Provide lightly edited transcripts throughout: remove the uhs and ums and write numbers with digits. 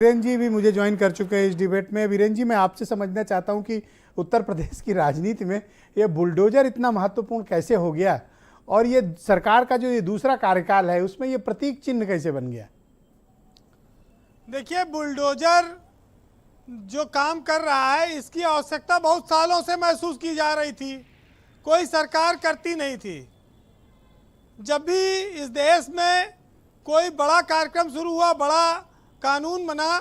वीरेन जी भी मुझे ज्वाइन कर चुके हैं इस डिबेट में। वीरेन जी, मैं आपसे समझना चाहता हूं कि उत्तर प्रदेश की राजनीति में ये बुलडोजर इतना महत्वपूर्ण कैसे हो गया और ये सरकार का जो ये दूसरा कार्यकाल है उसमें ये प्रतीक चिन्ह कैसे बन गया? देखिए, बुलडोजर जो काम कर रहा है इसकी आवश्यकता बहुत सालों से महसूस की जा रही थी, कोई सरकार करती नहीं थी। जब भी इस देश में कोई बड़ा कार्यक्रम शुरू हुआ, बड़ा कानून बना,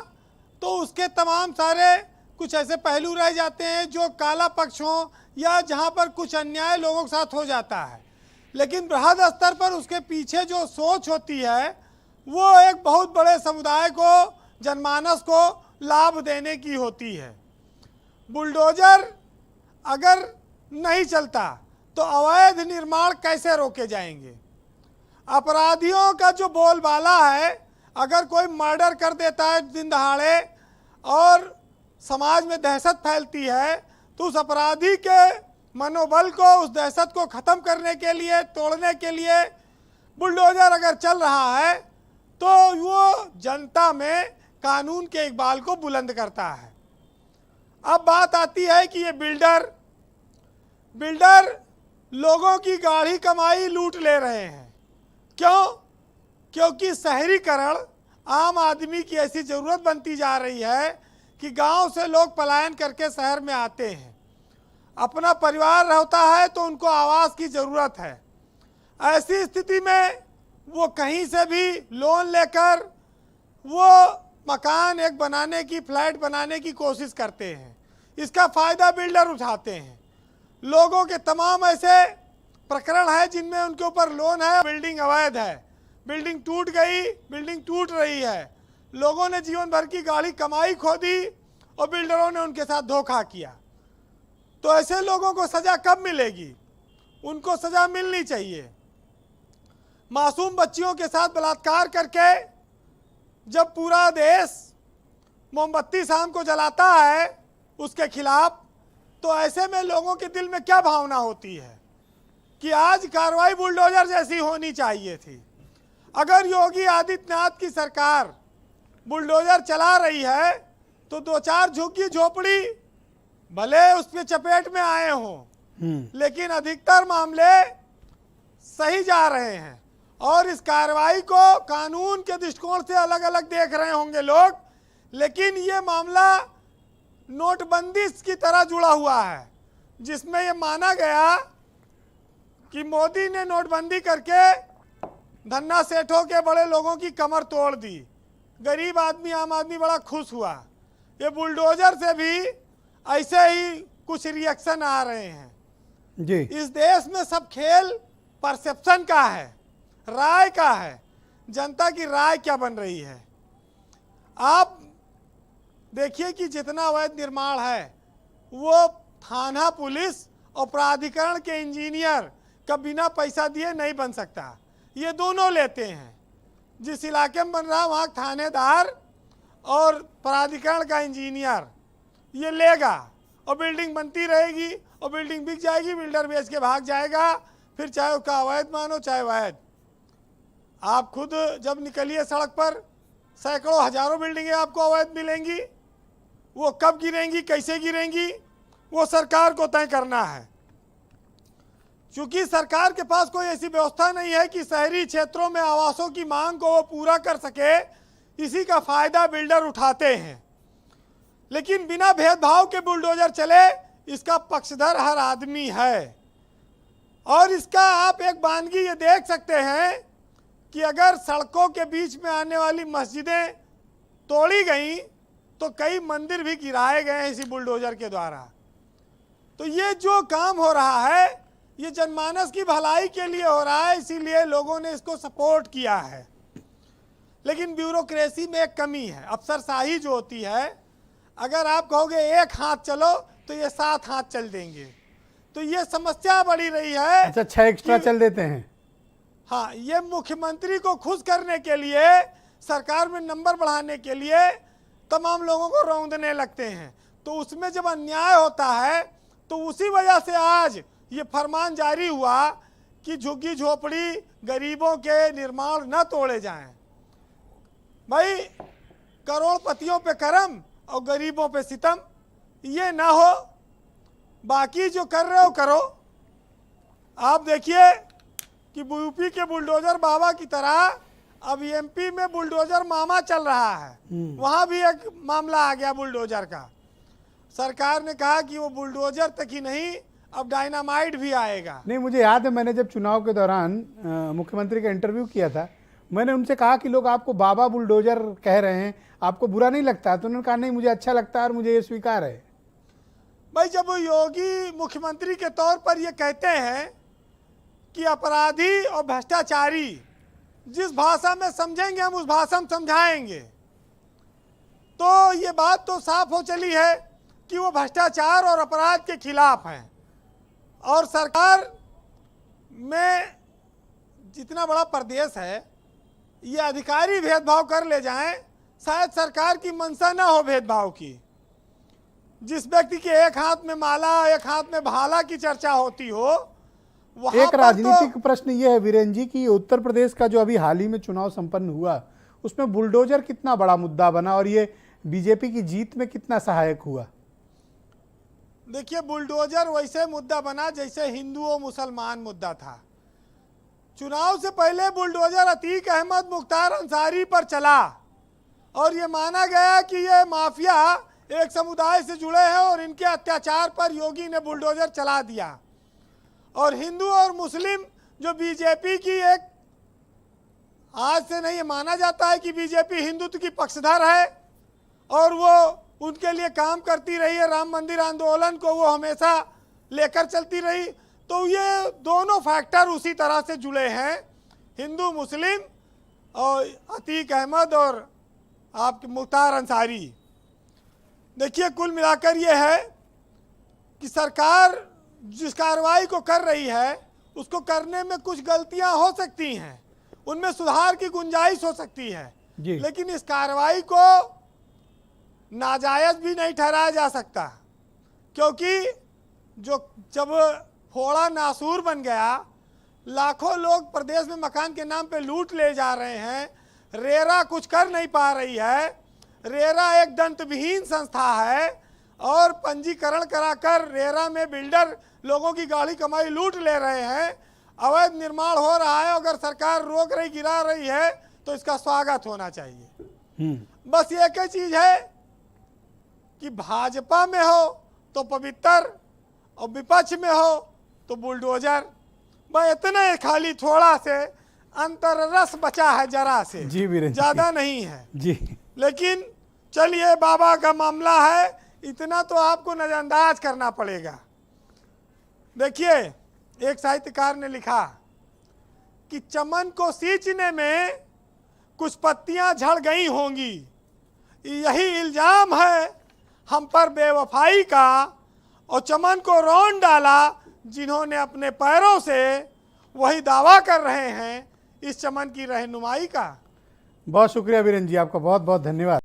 तो उसके तमाम सारे कुछ ऐसे पहलू रह जाते हैं जो काला पक्ष हो या जहां पर कुछ अन्याय लोगों के साथ हो जाता है। लेकिन बृहद स्तर पर उसके पीछे जो सोच होती है वो एक बहुत बड़े समुदाय को, जनमानस को लाभ देने की होती है। बुलडोजर अगर नहीं चलता तो अवैध निर्माण कैसे रोके जाएंगे? अपराधियों का जो बोलबाला है, अगर कोई मर्डर कर देता है दिन दहाड़े और समाज में दहशत फैलती है, तो उस अपराधी के मनोबल को, उस दहशत को ख़त्म करने के लिए, तोड़ने के लिए बुलडोजर अगर चल रहा है तो वो जनता में कानून के इकबाल को बुलंद करता है। अब बात आती है कि ये बिल्डर लोगों की गाढ़ी कमाई लूट ले रहे हैं। क्यों? क्योंकि शहरीकरण आम आदमी की ऐसी ज़रूरत बनती जा रही है कि गांव से लोग पलायन करके शहर में आते हैं। अपना परिवार होता है तो उनको आवास की ज़रूरत है। ऐसी स्थिति में वो कहीं से भी लोन लेकर वो मकान एक बनाने की, फ्लैट बनाने की कोशिश करते हैं। इसका फ़ायदा बिल्डर उठाते हैं। लोगों के तमाम ऐसे प्रकरण है जिनमें उनके ऊपर लोन है, बिल्डिंग अवैध है, बिल्डिंग टूट गई, बिल्डिंग टूट रही है, लोगों ने जीवन भर की गाढ़ी कमाई खो दी और बिल्डरों ने उनके साथ धोखा किया। तो ऐसे लोगों को सज़ा कब मिलेगी? उनको सज़ा मिलनी चाहिए। मासूम बच्चियों के साथ बलात्कार करके जब पूरा देश मोमबत्ती शाम को जलाता है उसके खिलाफ, तो ऐसे में लोगों के दिल में क्या भावना होती है कि आज कार्रवाई बुलडोजर जैसी होनी चाहिए थी। अगर योगी आदित्यनाथ की सरकार बुलडोजर चला रही है तो दो चार झुग्गी झोपड़ी भले उसके चपेट में आए हों, लेकिन अधिकतर मामले सही जा रहे हैं। और इस कार्रवाई को कानून के दृष्टिकोण से अलग अलग देख रहे होंगे लोग, लेकिन ये मामला नोटबंदी की तरह जुड़ा हुआ है, जिसमें ये माना गया कि मोदी ने नोटबंदी करके धन्ना सेठों के बड़े लोगों की कमर तोड़ दी, गरीब आदमी, आम आदमी बड़ा खुश हुआ। ये बुलडोजर से भी ऐसे ही कुछ रिएक्शन आ रहे हैं जी। इस देश में सब खेल परसेप्शन का है, राय का है। जनता की राय क्या बन रही है? आप देखिए कि जितना अवैध निर्माण है वो थाना पुलिस और प्राधिकरण के इंजीनियर का बिना पैसा दिए नहीं बन सकता। ये दोनों लेते हैं। जिस इलाके में बन रहा है वहाँ थानेदार और प्राधिकरण का इंजीनियर ये लेगा और बिल्डिंग बनती रहेगी और बिल्डिंग बिक जाएगी, बिल्डर बेच के भाग जाएगा, फिर चाहे उसका अवैध मानो चाहे वैध। आप खुद जब निकलिए सड़क पर, सैकड़ों हजारों बिल्डिंगें आपको अवैध मिलेंगी। वो कब गिरेंगी, कैसे गिरेंगी, वो सरकार को तय करना है। क्योंकि सरकार के पास कोई ऐसी व्यवस्था नहीं है कि शहरी क्षेत्रों में आवासों की मांग को वो पूरा कर सके, इसी का फायदा बिल्डर उठाते हैं। लेकिन बिना भेदभाव के बुलडोजर चले, इसका पक्षधर हर आदमी है। और इसका आप एक वानगी ये देख सकते हैं कि अगर सड़कों के बीच में आने वाली मस्जिदें तोड़ी गई तो कई मंदिर भी गिराए गए हैं इसी बुलडोजर के द्वारा। तो ये जो काम हो रहा है ये जनमानस की भलाई के लिए हो रहा है, इसीलिए लोगों ने इसको सपोर्ट किया है। लेकिन ब्यूरोक्रेसी में एक कमी है, अफसरशाही जो होती है। अगर आप कहोगे एक हाथ चलो तो ये 7 हाथ चल देंगे, तो ये समस्या बढ़ी रही है। अच्छा, 6 एक्स्ट्रा चल देते हैं। हाँ, ये मुख्यमंत्री को खुश करने के लिए, सरकार में नंबर बढ़ाने के लिए तमाम लोगों को रौंदने लगते हैं। तो उसमें जब अन्याय होता है तो उसी वजह से आज ये फरमान जारी हुआ कि झुग्गी झोपड़ी गरीबों के निर्माण न तोड़े जाएं। भाई करोड़पतियों पे करम और गरीबों पे सितम, ये ना हो। बाकी जो कर रहे हो करो। आप देखिए कि यूपी के बुलडोजर बाबा की तरह अब एमपी में बुलडोजर मामा चल रहा है। वहां भी एक मामला आ गया बुलडोजर का। सरकार ने कहा कि वो बुलडोजर तक ही नहीं, अब डायनामाइट भी आएगा। नहीं, मुझे याद है मैंने जब चुनाव के दौरान मुख्यमंत्री का इंटरव्यू किया था, मैंने उनसे कहा कि लोग आपको बाबा बुलडोजर कह रहे हैं, आपको बुरा नहीं लगता? तो उन्होंने कहा नहीं, मुझे अच्छा लगता है और मुझे ये स्वीकार है। भाई, जब वो योगी मुख्यमंत्री के तौर पर ये कहते हैं कि अपराधी और भ्रष्टाचारी जिस भाषा में समझेंगे हम उस भाषा में समझाएंगे, तो ये बात तो साफ हो चली है कि वो भ्रष्टाचार और अपराध के खिलाफ हैं। और सरकार में जितना बड़ा प्रदेश है, ये अधिकारी भेदभाव कर ले जाएं, शायद सरकार की मंशा ना हो भेदभाव की। जिस व्यक्ति के एक हाथ में माला एक हाथ में भाला की चर्चा होती हो, वहां एक पर राजनीतिक प्रश्न ये है वीरेन जी कि उत्तर प्रदेश का जो अभी हाल ही में चुनाव संपन्न हुआ, उसमें बुलडोजर कितना बड़ा मुद्दा बना और ये बीजेपी की जीत में कितना सहायक हुआ? देखिए, बुलडोजर वैसे मुद्दा बना जैसे हिंदू और मुसलमान मुद्दा था। चुनाव से पहले बुलडोजर अतीक अहमद मुख्तार अंसारी पर चला और ये माना गया कि ये माफिया एक समुदाय से जुड़े हैं और इनके अत्याचार पर योगी ने बुलडोजर चला दिया। और हिंदू और मुस्लिम जो बीजेपी की एक, आज से नहीं, माना जाता है कि बीजेपी हिंदुत्व की पक्षधर है और वो उनके लिए काम करती रही है। राम मंदिर आंदोलन को वो हमेशा लेकर चलती रही। तो ये दोनों फैक्टर उसी तरह से जुड़े हैं, हिंदू मुस्लिम और अतीक अहमद और आपके मुख्तार अंसारी। देखिए, कुल मिलाकर ये है कि सरकार जिस कार्रवाई को कर रही है उसको करने में कुछ गलतियां हो सकती हैं, उनमें सुधार की गुंजाइश हो सकती है, लेकिन इस कार्रवाई को नाजायज भी नहीं ठहराया जा सकता, क्योंकि जब फोड़ा नासूर बन गया, लाखों लोग प्रदेश में मकान के नाम पे लूट ले जा रहे हैं, रेरा कुछ कर नहीं पा रही है। रेरा एक दंतविहीन संस्था है और पंजीकरण कराकर रेरा में बिल्डर लोगों की गाढ़ी कमाई लूट ले रहे हैं। अवैध निर्माण हो रहा है, अगर सरकार रोक रही, गिरा रही है तो इसका स्वागत होना चाहिए। बस एक ही चीज है कि भाजपा में हो तो पवित्र और विपक्ष में हो तो बुलडोजर। बस इतना खाली थोड़ा से अंतर रस बचा है, जरा से जी वीरेन, ज्यादा नहीं है जी। लेकिन चलिए, बाबा का मामला है, इतना तो आपको नजरअंदाज करना पड़ेगा। देखिए, एक साहित्यकार ने लिखा कि चमन को सींचने में कुछ पत्तियां झड़ गई होंगी, यही इल्जाम है हम पर बेवफाई का, और चमन को रौंद डाला जिन्होंने अपने पैरों से, वही दावा कर रहे हैं इस चमन की रहनुमाई का। बहुत शुक्रिया वीरेन जी, आपका बहुत बहुत धन्यवाद।